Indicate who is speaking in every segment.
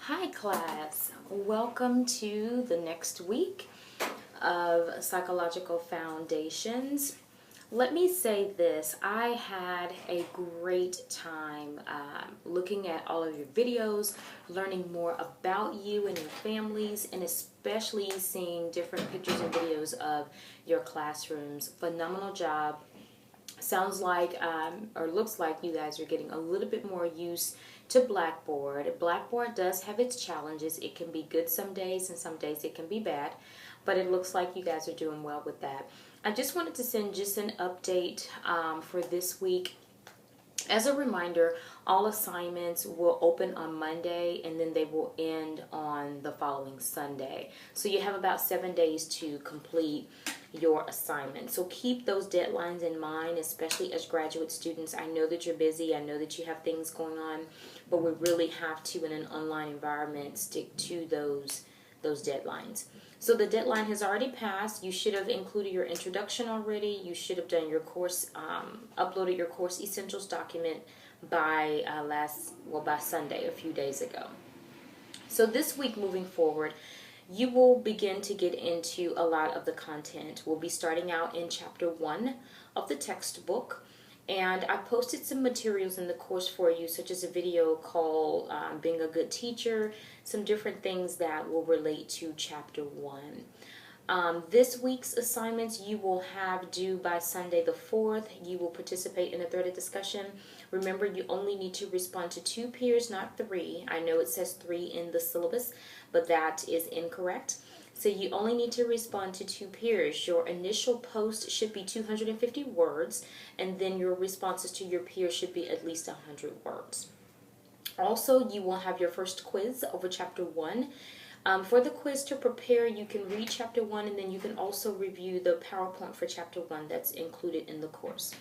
Speaker 1: Hi class, welcome to the next week of Psychological Foundations. Let me say this, I had a great time looking at all of your videos, learning more about you and your families, and especially seeing different pictures and videos of your classrooms. Phenomenal job. Sounds like or looks like you guys are getting a little bit more use to Blackboard. Blackboard does have its challenges. It can be good some days and some days it can be bad, but it looks like you guys are doing well with that. I just wanted to send just an update for this week. As a reminder, all assignments will open on Monday and then they will end on the following Sunday. So you have about 7 days to complete your assignment. So keep those deadlines in mind, especially as graduate students. I know that you're busy. I know that you have things going on, but we really have to, in an online environment, stick to those deadlines. So the deadline has already passed. You should have included your introduction already. You should have done your course, uploaded your course essentials document by by Sunday, a few days ago. So this week moving forward, you will begin to get into a lot of the content. We'll be starting out in chapter 1 of the textbook. And I posted some materials in the course for you, such as a video called Being a Good Teacher, some different things that will relate to chapter 1. This week's assignments you will have due by Sunday the 4th. You will participate in a threaded discussion. Remember, you only need to respond to 2 peers, not 3. I know it says 3 in the syllabus, but that is incorrect. So you only need to respond to 2 peers. Your initial post should be 250 words, and then your responses to your peers should be at least 100 words. Also, you will have your first quiz over chapter 1. For the quiz to prepare, you can read chapter 1, and then you can also review the PowerPoint for chapter 1 that's included in the course.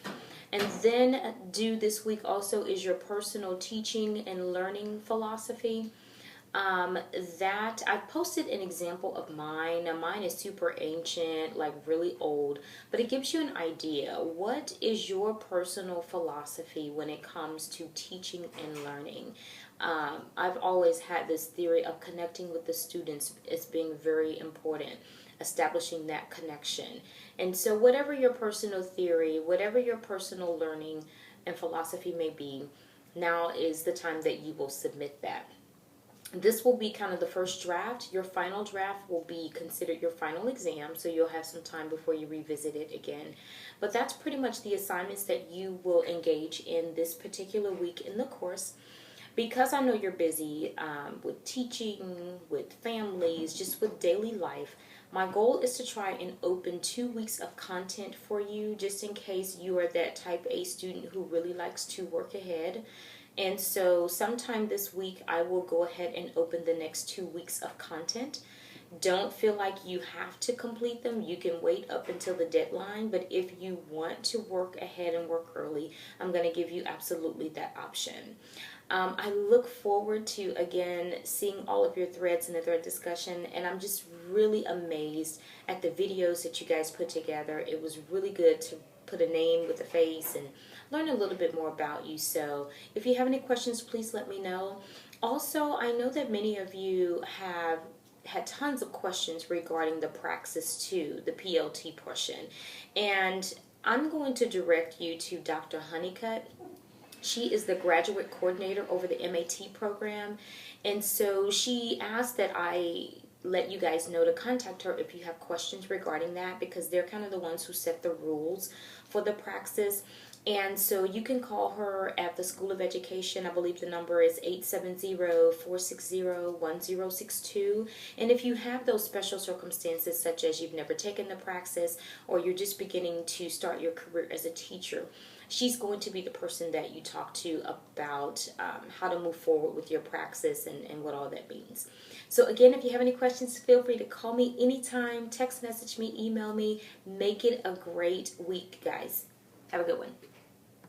Speaker 1: And then due this week also is your personal teaching and learning philosophy. That I posted an example of mine. Now mine is super ancient, like really old, but it gives you an idea. What is your personal philosophy when it comes to teaching and learning? I've always had this theory of connecting with the students as being very important, establishing that connection. And so whatever your personal theory, whatever your personal learning and philosophy may be, now is the time that you will submit that. This will be kind of the first draft. Your final draft will be considered your final exam, so you'll have some time before you revisit it again. But that's pretty much the assignments that you will engage in this particular week in the course. Because I know you're busy with teaching, with families, just with daily life, my goal is to try and open 2 weeks of content for you, just in case you are that type A student who really likes to work ahead. And so sometime this week, I will go ahead and open the next 2 weeks of content. Don't feel like you have to complete them. You can wait up until the deadline. But if you want to work ahead and work early, I'm going to give you absolutely that option. I look forward to, again, seeing all of your threads in the thread discussion. And I'm just really amazed at the videos that you guys put together. It was really good to put a name with a face and learn a little bit more about you. So if you have any questions, please let me know. Also, I know that many of you have had tons of questions regarding the Praxis 2, the PLT portion. And I'm going to direct you to Dr. Honeycutt. She is the graduate coordinator over the MAT program. And so she asked that I let you guys know to contact her if you have questions regarding that, because they're kind of the ones who set the rules for the Praxis. And so you can call her at the School of Education. I believe the number is 870-460-1062. And if you have those special circumstances, such as you've never taken the Praxis or you're just beginning to start your career as a teacher, she's going to be the person that you talk to about how to move forward with your Praxis and what all that means. So again, if you have any questions, feel free to call me anytime, text message me, email me. Make it a great week, guys. Have a good one.